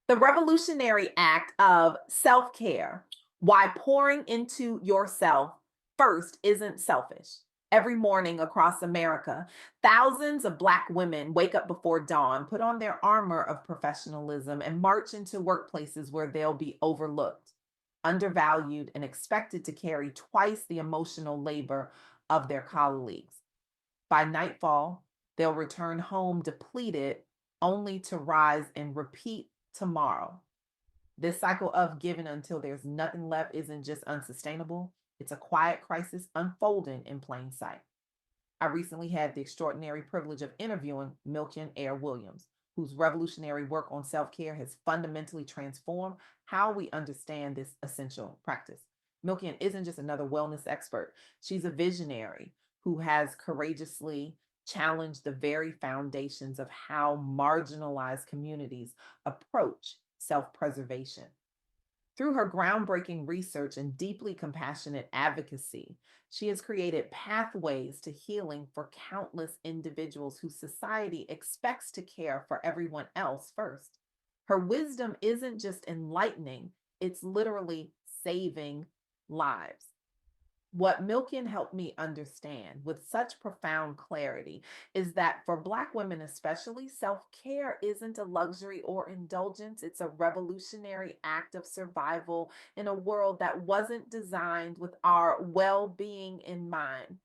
The revolutionary act of self care, why pouring into yourself first isn't selfish. Every morning across America, thousands of Black women wake up before dawn, put on their armor of professionalism, and march into workplaces where they'll be overlooked, undervalued, and expected to carry twice the emotional labor of their colleagues. By nightfall, they'll return home depleted, only to rise and repeat tomorrow. This cycle of giving until there's nothing left isn't just unsustainable, it's a quiet crisis unfolding in plain sight. I recently had the extraordinary privilege of interviewing Milkion Heir-Williams, whose revolutionary work on self care has fundamentally transformed how we understand this essential practice. Milkion isn't just another wellness expert, she's a visionary who has courageously challenged the very foundations of how marginalized communities approach self preservation. Through her groundbreaking research and deeply compassionate advocacy, she has created pathways to healing for countless individuals whose society expects to care for everyone else first. Her wisdom isn't just enlightening, it's literally saving lives. What Milken helped me understand with such profound clarity is that for Black women, especially, self care isn't a luxury or indulgence. It's a revolutionary act of survival in a world that wasn't designed with our well being in mind.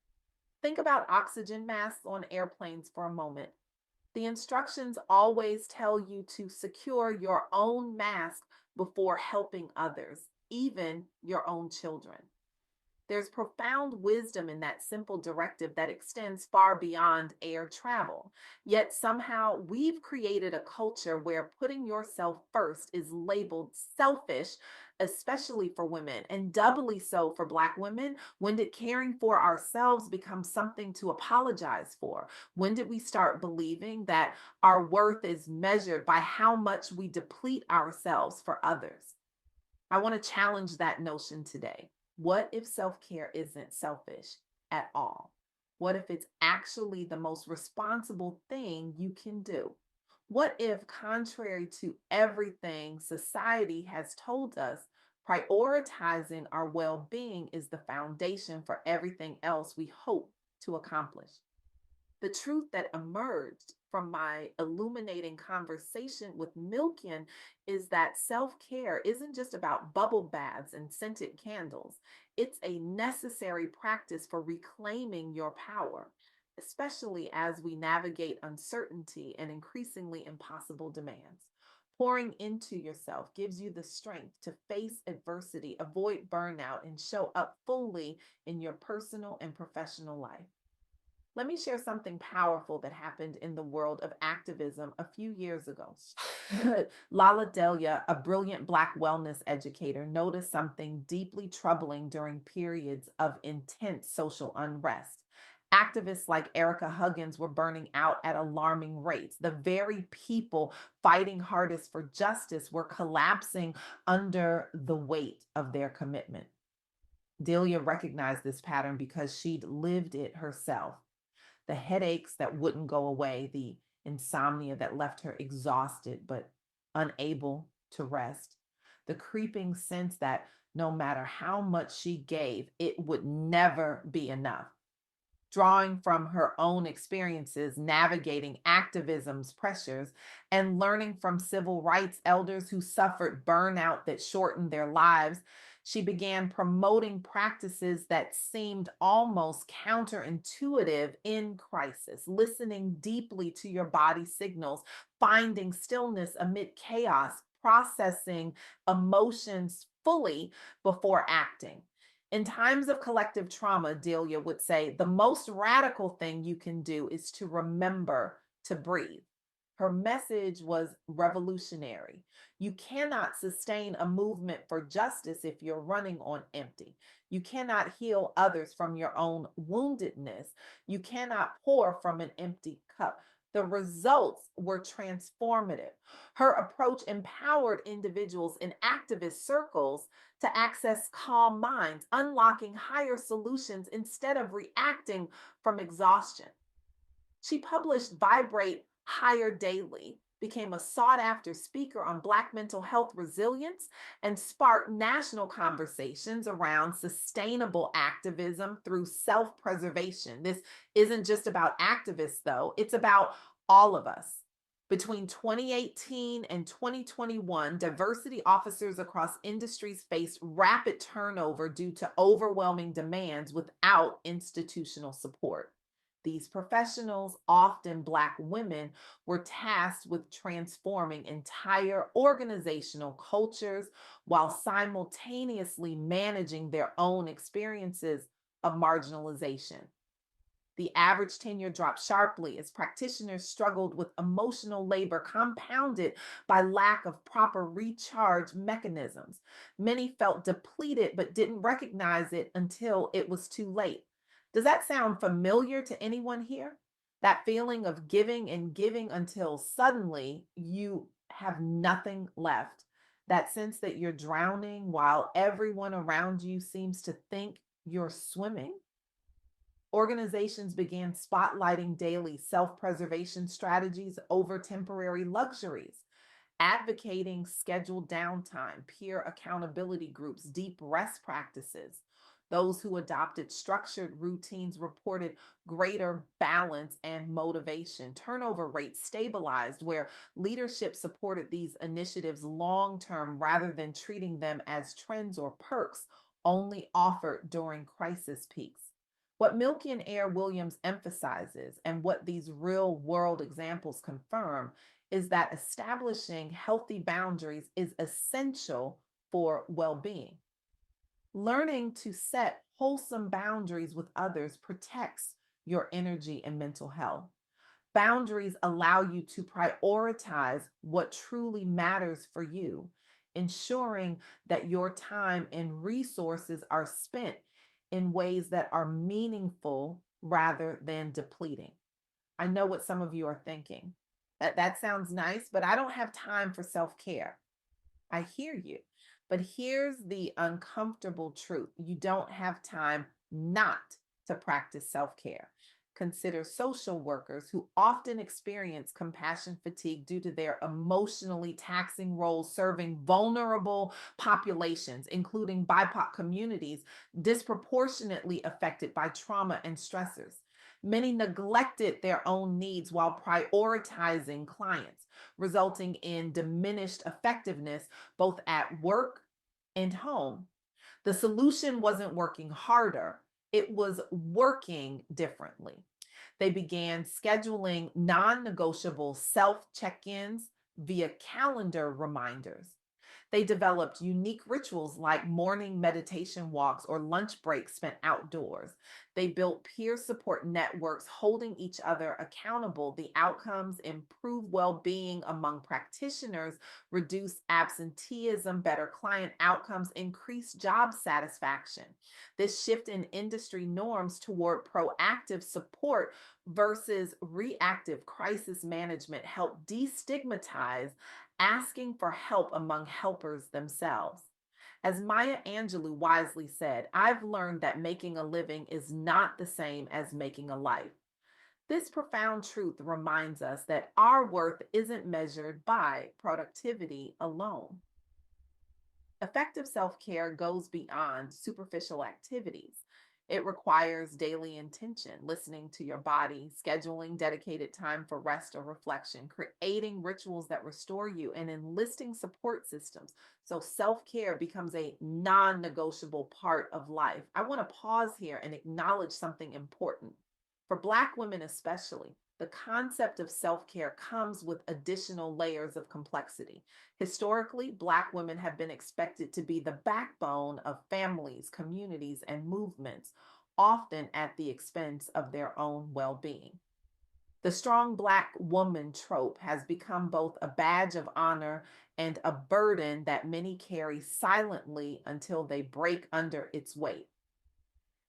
Think about oxygen masks on airplanes for a moment. The instructions always tell you to secure your own mask before helping others, even your own children. There's profound wisdom in that simple directive that extends far beyond air travel. Yet somehow we've created a culture where putting yourself first is labeled selfish, especially for women, and doubly so for Black women. When did caring for ourselves become something to apologize for? When did we start believing that our worth is measured by how much we deplete ourselves for others? I want to challenge that notion today. What if self care isn't selfish at all? What if it's actually the most responsible thing you can do? What if, contrary to everything society has told us, prioritizing our well being is the foundation for everything else we hope to accomplish? The truth that emerged from my illuminating conversation with Milken is that self care isn't just about bubble baths and scented candles. It's a necessary practice for reclaiming your power, especially as we navigate uncertainty and increasingly impossible demands. Pouring into yourself gives you the strength to face adversity, avoid burnout, and show up fully in your personal and professional life. Let me share something powerful that happened in the world of activism a few years ago. Lala Delia, a brilliant Black wellness educator, noticed something deeply troubling during periods of intense social unrest. Activists like Erica Huggins were burning out at alarming rates. The very people fighting hardest for justice were collapsing under the weight of their commitment. Delia recognized this pattern because she'd lived it herself. The headaches that wouldn't go away, the insomnia that left her exhausted but unable to rest, the creeping sense that no matter how much she gave, it would never be enough. Drawing from her own experiences, navigating activism's pressures, and learning from civil rights elders who suffered burnout that shortened their lives, she began promoting practices that seemed almost counterintuitive in crisis, listening deeply to your body signals, finding stillness amid chaos, processing emotions fully before acting. In times of collective trauma, Delia would say, the most radical thing you can do is to remember to breathe. Her message was revolutionary. You cannot sustain a movement for justice if you're running on empty. You cannot heal others from your own woundedness. You cannot pour from an empty cup. The results were transformative. Her approach empowered individuals in activist circles to access calm minds, unlocking higher solutions instead of reacting from exhaustion. She published Vibrate Higher daily became a sought after speaker on Black mental health resilience and sparked national conversations around sustainable activism through self preservation. This isn't just about activists, though, it's about all of us. Between 2018 and 2021, diversity officers across industries faced rapid turnover due to overwhelming demands without institutional support. These professionals, often Black women, were tasked with transforming entire organizational cultures while simultaneously managing their own experiences of marginalization. The average tenure dropped sharply as practitioners struggled with emotional labor compounded by lack of proper recharge mechanisms. Many felt depleted but didn't recognize it until it was too late. Does that sound familiar to anyone here? That feeling of giving and giving until suddenly you have nothing left. That sense that you're drowning while everyone around you seems to think you're swimming. Organizations began spotlighting daily self preservation strategies over temporary luxuries, advocating scheduled downtime, peer accountability groups, deep rest practices. Those who adopted structured routines reported greater balance and motivation. Turnover rates stabilized where leadership supported these initiatives long term rather than treating them as trends or perks only offered during crisis peaks. What Milkion Heir-Williams emphasizes, and what these real world examples confirm, is that establishing healthy boundaries is essential for well being. Learning to set wholesome boundaries with others protects your energy and mental health. Boundaries allow you to prioritize what truly matters for you, ensuring that your time and resources are spent in ways that are meaningful rather than depleting. I know what some of you are thinking. That sounds nice, but I don't have time for self care. I hear you. But here's the uncomfortable truth: you don't have time not to practice self care. Consider social workers who often experience compassion fatigue due to their emotionally taxing roles serving vulnerable populations, including BIPOC communities disproportionately affected by trauma and stressors. Many neglected their own needs while prioritizing clients, resulting in diminished effectiveness both at work and home. The solution wasn't working harder, it was working differently. They began scheduling non negotiable self check ins via calendar reminders. They developed unique rituals like morning meditation walks or lunch breaks spent outdoors. They built peer support networks holding each other accountable. The outcomes improve well being among practitioners, reduce absenteeism, better client outcomes, increase job satisfaction. This shift in industry norms toward proactive support versus reactive crisis management helped destigmatize asking for help among helpers themselves. As Maya Angelou wisely said, I've learned that making a living is not the same as making a life. This profound truth reminds us that our worth isn't measured by productivity alone. Effective self care goes beyond superficial activities. It requires daily intention, listening to your body, scheduling dedicated time for rest or reflection, creating rituals that restore you, and enlisting support systems so self care becomes a non negotiable part of life. I want to pause here and acknowledge something important. For Black women, especially, the concept of self care comes with additional layers of complexity. Historically, Black women have been expected to be the backbone of families, communities, and movements, often at the expense of their own well being. The strong Black woman trope has become both a badge of honor and a burden that many carry silently until they break under its weight.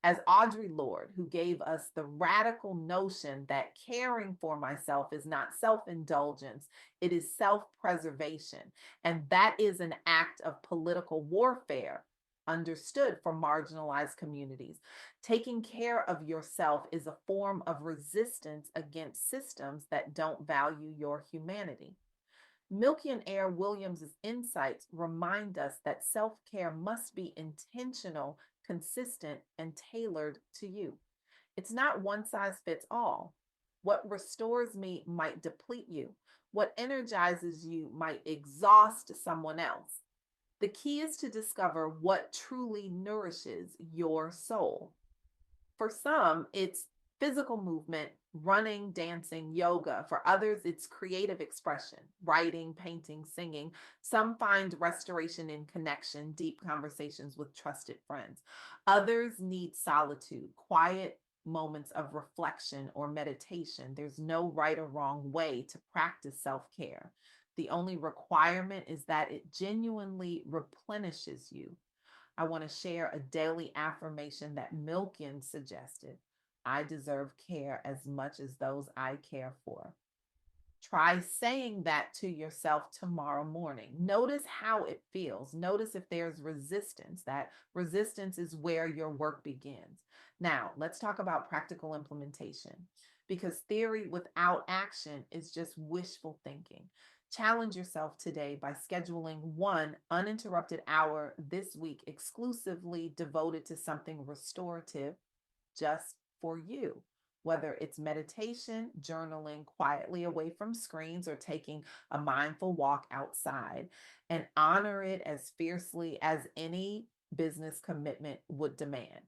As Audre Lorde, who gave us the radical notion that caring for myself is not self indulgence, it is self preservation. And that is an act of political warfare, understood for marginalized communities. Taking care of yourself is a form of resistance against systems that don't value your humanity. Milkion Heir-Williams' insights remind us that self-care must be intentional, consistent, and tailored to you. It's not one size fits all. What restores me might deplete you. What energizes you might exhaust someone else. The key is to discover what truly nourishes your soul. For some, it's physical movement, running, dancing, yoga. For others, it's creative expression, writing, painting, singing. Some find restoration in connection, deep conversations with trusted friends. Others need solitude, quiet moments of reflection or meditation. There's no right or wrong way to practice self care. The only requirement is that it genuinely replenishes you. I want to share a daily affirmation that Milken suggested. I deserve care as much as those I care for. Try saying that to yourself tomorrow morning. Notice how it feels. Notice if there's resistance. That resistance is where your work begins. Now, let's talk about practical implementation because theory without action is just wishful thinking. Challenge yourself today by scheduling one uninterrupted hour this week exclusively devoted to something restorative just for you. Whether it's meditation, journaling quietly away from screens, or taking a mindful walk outside, and honor it as fiercely as any business commitment would demand.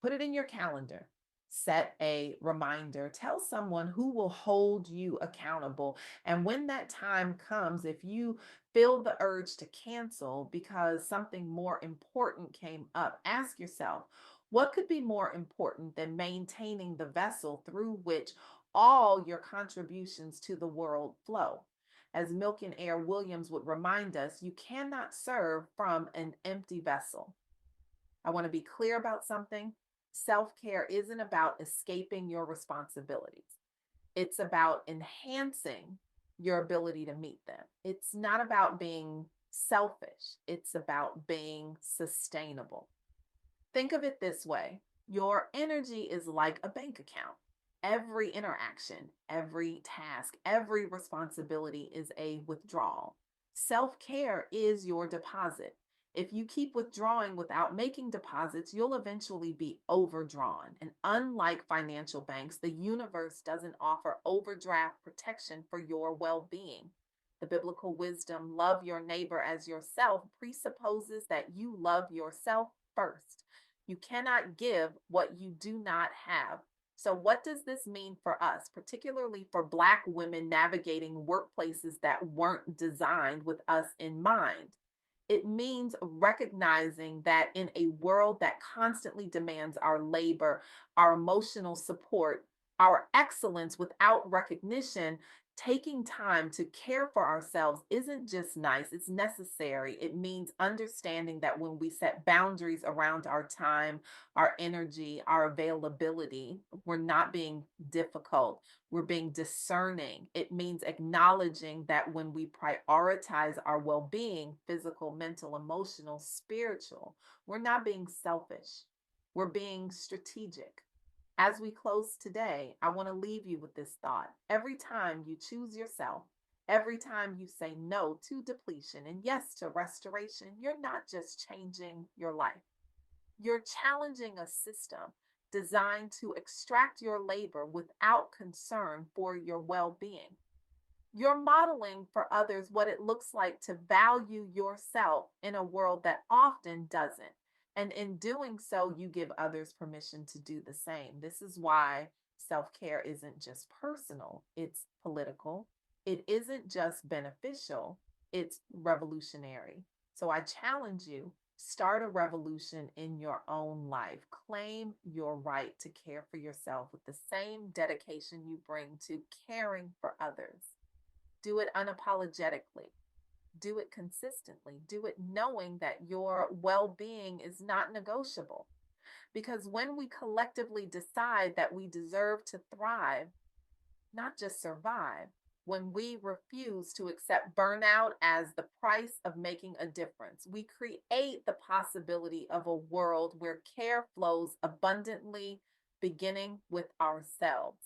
Put it in your calendar. Set a reminder. Tell someone who will hold you accountable. And when that time comes, if you feel the urge to cancel because something more important came up, ask yourself, what could be more important than maintaining the vessel through which all your contributions to the world flow? As Milken Air Williams would remind us, you cannot serve from an empty vessel. I want to be clear about something. Self care isn't about escaping your responsibilities, it's about enhancing your ability to meet them. It's not about being selfish, it's about being sustainable. Think of it this way: your energy is like a bank account. Every interaction, every task, every responsibility is a withdrawal. Self care is your deposit. If you keep withdrawing without making deposits, you'll eventually be overdrawn. And unlike financial banks, the universe doesn't offer overdraft protection for your well being. The biblical wisdom, love your neighbor as yourself, presupposes that you love yourself first. You cannot give what you do not have. So, what does this mean for us, particularly for Black women navigating workplaces that weren't designed with us in mind? It means recognizing that in a world that constantly demands our labor, our emotional support, our excellence without recognition, taking time to care for ourselves isn't just nice, it's necessary. It means understanding that when we set boundaries around our time, our energy, our availability, we're not being difficult, we're being discerning. It means acknowledging that when we prioritize our well being, physical, mental, emotional, spiritual, we're not being selfish, we're being strategic. As we close today, I want to leave you with this thought. Every time you choose yourself, every time you say no to depletion and yes to restoration, you're not just changing your life, you're challenging a system designed to extract your labor without concern for your well being. You're modeling for others what it looks like to value yourself in a world that often doesn't. And in doing so, you give others permission to do the same. This is why self care isn't just personal, it's political. It isn't just beneficial, it's revolutionary. So I challenge you: start a revolution in your own life. Claim your right to care for yourself with the same dedication you bring to caring for others. Do it unapologetically. Do it consistently. Do it knowing that your well being is not negotiable. Because when we collectively decide that we deserve to thrive, not just survive, when we refuse to accept burnout as the price of making a difference, we create the possibility of a world where care flows abundantly, beginning with ourselves.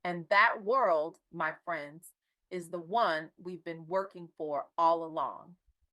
And that world, my friends, is the one we've been working for all along.